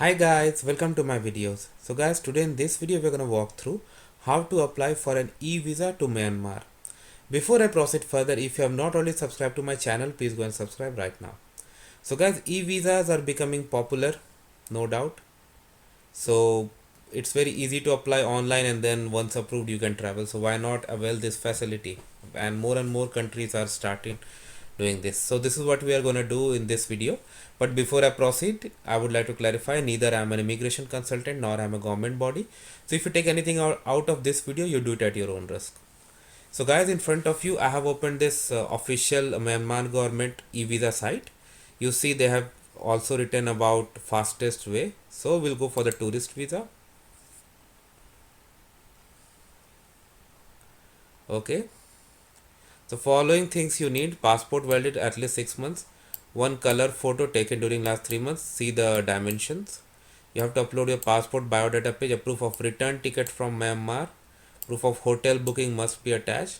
Hi guys, welcome to my videos. So guys, today in this video we're going to walk through how to apply for an e-visa to Myanmar. Before I proceed further, if you have not already subscribed to my channel, please go and subscribe right now. So guys, e-visas are becoming popular, no doubt. So it's very easy to apply online, and then once approved you can travel. So why not avail this facility? And more countries are starting doing this. So this is what we are going to do in this video. But before I proceed, I would like to clarify, neither I am an immigration consultant nor I am a government body. So if you take anything out of this video, you do it at your own risk. So guys, in front of you I have opened this official Myanmar government e-visa site. You see they have also written about fastest way. So we'll go for the tourist visa. Okay. So following things you need: passport valid at least 6 months, one color photo taken during last 3 months, see the dimensions. You have to upload your passport biodata page, a proof of return ticket from Myanmar, proof of hotel booking must be attached,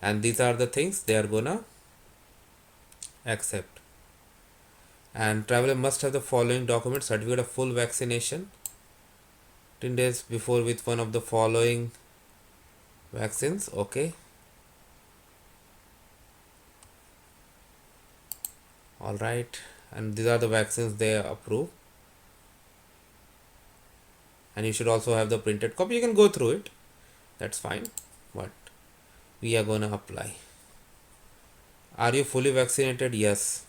and these are the things they are gonna accept. And traveler must have the following documents: certificate of full vaccination 10 days before with one of the following vaccines. Okay. All right, and these are the vaccines they approve, and you should also have the printed copy. You can go through it, that's fine, but we are gonna apply. Are you fully vaccinated? Yes.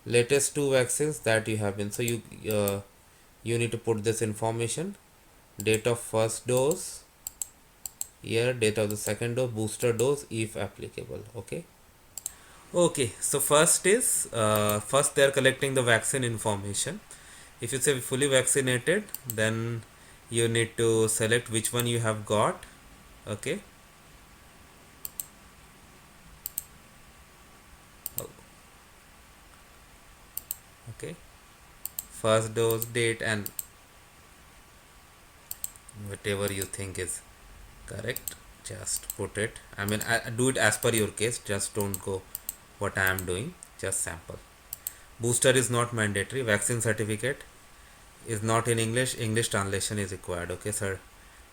Latest 2 vaccines that you have been. So you need to put this information: date of first dose, year, date of the second dose, booster dose if applicable. Okay, so first they are collecting the vaccine information. If you say fully vaccinated, then you need to select which one you have got. Okay. Okay, first dose, date, and whatever you think is correct, just put it. I do it as per your case, just don't go what I am doing, just sample. Booster is not mandatory. Vaccine certificate is not in English. English translation is required. Okay sir.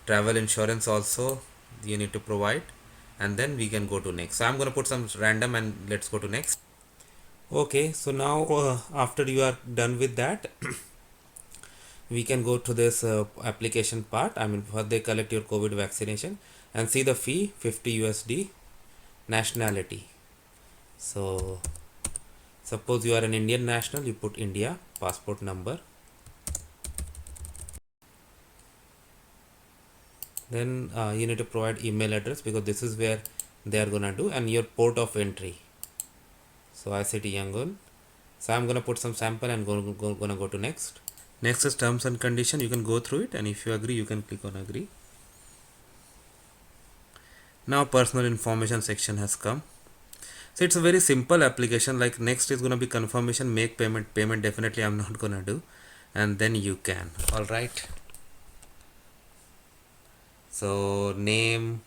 Travel insurance also you need to provide, and then we can go to next. So I'm going to put some random and let's go to next. Okay, so now after you are done with that, we can go to this application part. First they collect your COVID vaccination and see the fee, 50 USD. Nationality, so suppose you are an Indian national, you put India. Passport number, then you need to provide email address because this is where they are gonna do, and your port of entry. So ICT Yangon. So I'm gonna put some sample and gonna go to next. Next is terms and condition. You can go through it, and if you agree you can click on agree. Now personal information section has come. So it's a very simple application. Like next is gonna be confirmation, make payment. Payment definitely I'm not gonna do, and then you can. All right. So name.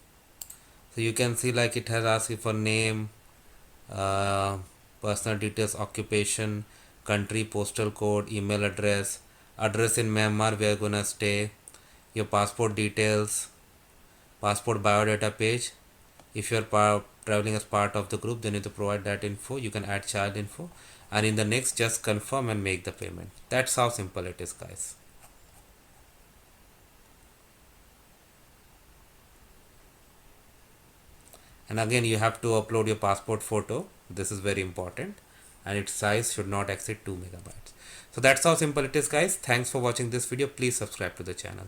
So you can see like it has asked you for name, personal details, occupation, country, postal code, email address, address in Myanmar where you're gonna stay, your passport details, passport biodata page. If you're traveling as part of the group, then you need to provide that info. You can add child info, and in the next just confirm and make the payment. That's how simple it is, guys. And again you have to upload your passport photo. This is very important, and its size should not exceed 2 megabytes. So that's how simple it is, guys. Thanks for watching this video. Please subscribe to the channel.